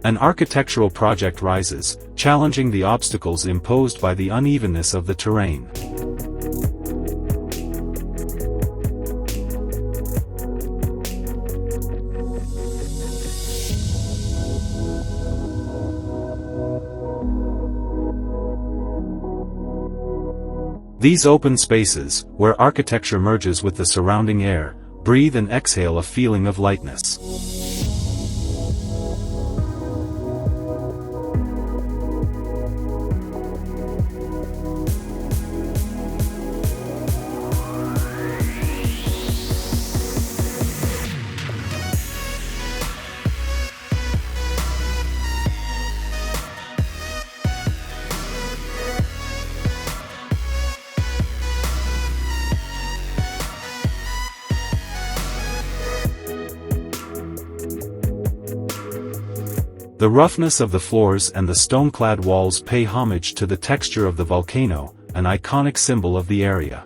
An architectural project rises, challenging the obstacles imposed by the unevenness of the terrain. These open spaces, where architecture merges with the surrounding air, breathe and exhale a feeling of lightness. The roughness of the floors and the stone-clad walls pay homage to the texture of the volcano, an iconic symbol of the area.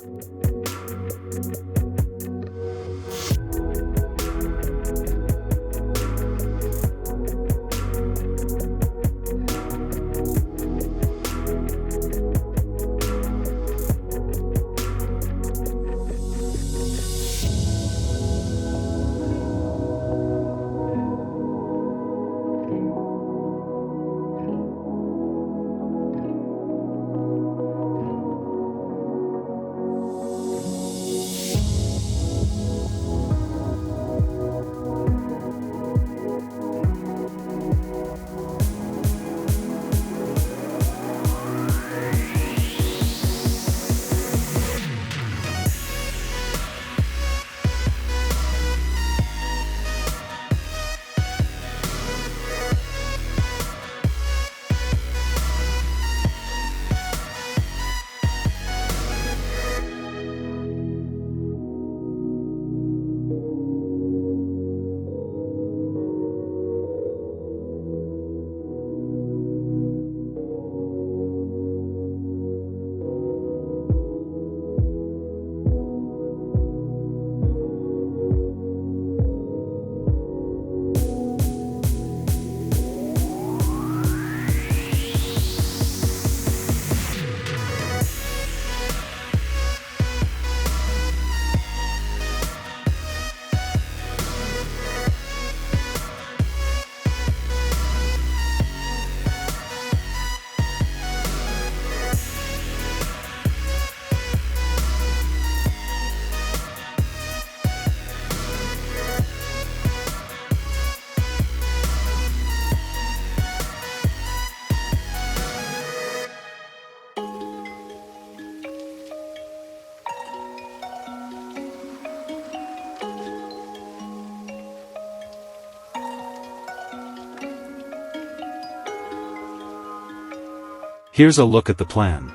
Here's a look at the plan.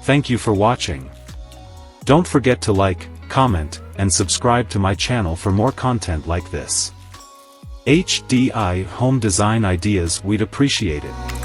Thank you for watching. Don't forget to like, comment, and subscribe to my channel for more content like this. HDI Home Design Ideas, we'd appreciate it.